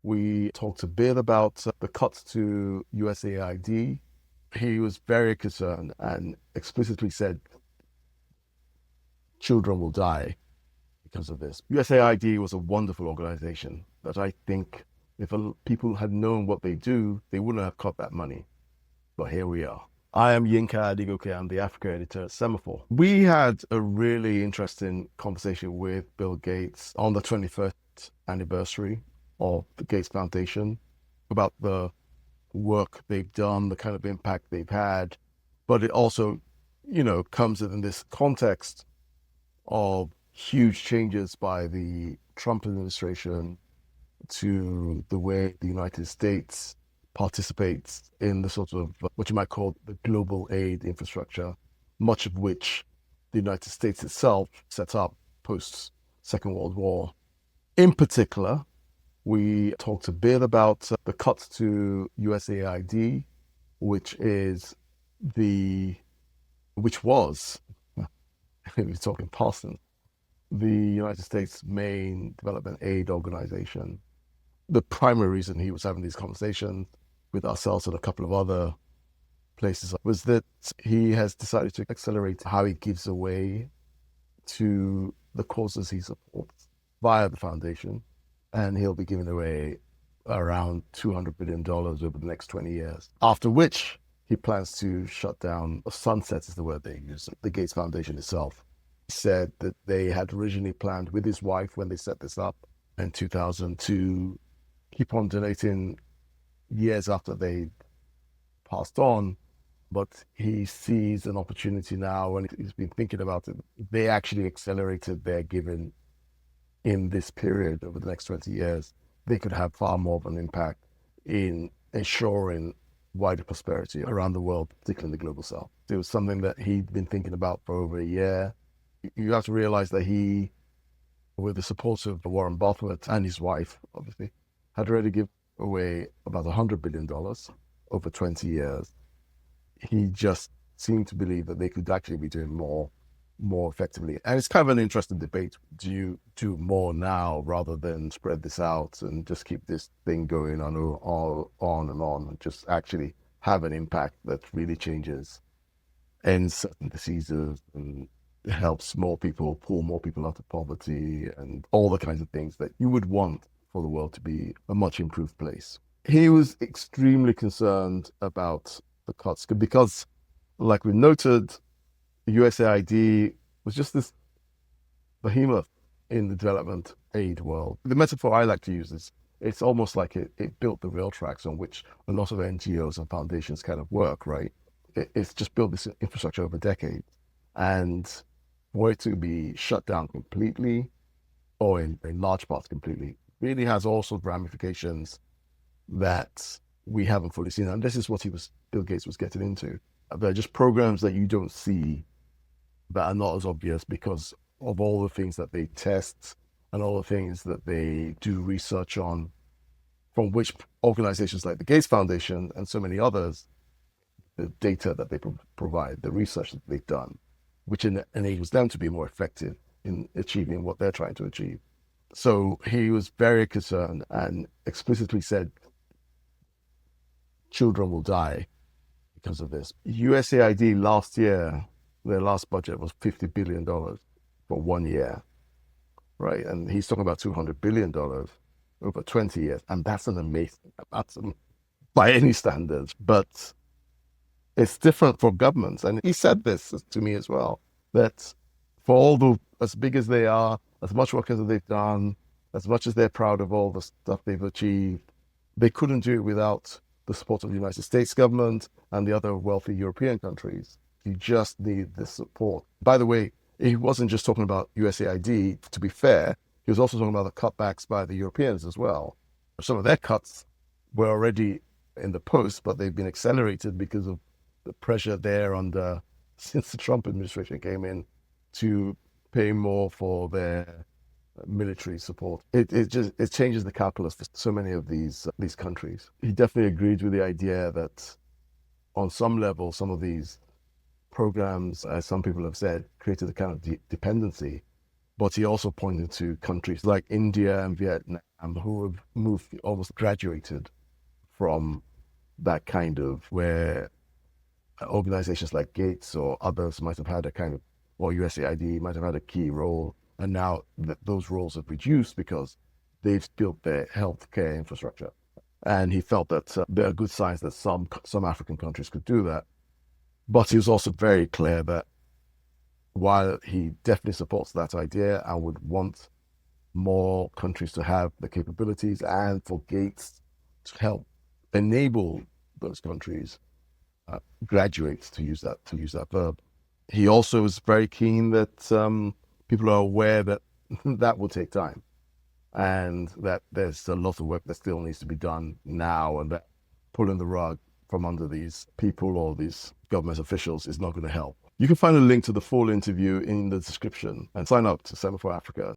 We talked a bit about the cuts to USAID. He was very concerned and explicitly said children will die because of this. USAID was a wonderful organization that I think if people had known what they do, they wouldn't have cut that money. But here we are. I am Yinka Adegoke. I'm the Africa editor at Semafor. We had a really interesting conversation with Bill Gates on the 21st anniversary of the Gates Foundation about the work they've done, the kind of impact they've had. But it also, comes in this context of huge changes by the Trump administration to the way the United States participates in the sort of what you might call the global aid infrastructure, much of which the United States itself set up post Second World War. In particular, we talked a bit about the cuts to USAID, which was, we're talking past tense, the United States' main development aid organization. The primary reason he was having these conversations with ourselves and a couple of other places was that he has decided to accelerate how he gives away to the causes he supports via the foundation. And he'll be giving away around $200 billion over the next 20 years. After which he plans to shut down, or sunset is the word they use, the Gates Foundation itself. He said that they had originally planned with his wife when they set this up in 2000 to keep on donating years after they passed on, but he sees an opportunity now, and he's been thinking about it. They actually accelerated their giving in this period over the next 20 years. They could have far more of an impact in ensuring wider prosperity around the world, particularly in the global south. It was something that he'd been thinking about for over a year. You have to realize that he, with the support of Warren Buffett and his wife, obviously, had already given away about $100 billion over 20 years. He just seemed to believe that they could actually be doing more effectively. And it's kind of an interesting debate. Do you do more now rather than spread this out and just keep this thing going on and just actually have an impact that really changes, ends certain diseases and helps more people, pull more people out of poverty and all the kinds of things that you would want for the world to be a much improved place. He was extremely concerned about the cuts because, like we noted, the USAID was just this behemoth in the development aid world. The metaphor I like to use is it's almost like it built the rail tracks on which a lot of NGOs and foundations kind of work, right? It's just built this infrastructure over decades. And for it to be shut down completely, or in large parts completely, really has all sorts of ramifications that we haven't fully seen. And this is what Bill Gates was getting into. They're just programs that you don't see, that are not as obvious because of all the things that they test and all the things that they do research on, from which organizations like the Gates Foundation and so many others, the data that they provide, the research that they've done, which enables them to be more effective in achieving what they're trying to achieve. So he was very concerned and explicitly said children will die because of this. USAID last year, their last budget was $50 billion for 1 year, right? And he's talking about $200 billion over 20 years. And that's an amazing, by any standards, but it's different for governments. And he said this to me as well, that for as big as they are, as much work as they've done, as much as they're proud of all the stuff they've achieved, they couldn't do it without the support of the United States government and the other wealthy European countries. You just need the support. By the way, he wasn't just talking about USAID. To be fair, he was also talking about the cutbacks by the Europeans as well. Some of their cuts were already in the post, but they've been accelerated because of the pressure there since the Trump administration came in to pay more for their military support. It changes the calculus for so many of these countries. He definitely agreed with the idea that on some level, some of these programs, as some people have said, created a kind of dependency But he also pointed to countries like India and Vietnam who have moved, almost graduated from that kind of where organizations like Gates or others might have had a kind of, or USAID might have had a key role. And now those roles have reduced because they've built their healthcare infrastructure. And he felt that there are good signs that some African countries could do that. But he was also very clear that while he definitely supports that idea and would want more countries to have the capabilities and for Gates to help enable those countries graduate, to use that verb. He also was very keen that people are aware that that will take time and that there's a lot of work that still needs to be done now, and that pulling the rug from under these people or these government officials is not going to help. You can find a link to the full interview in the description and sign up to Semafor Africa.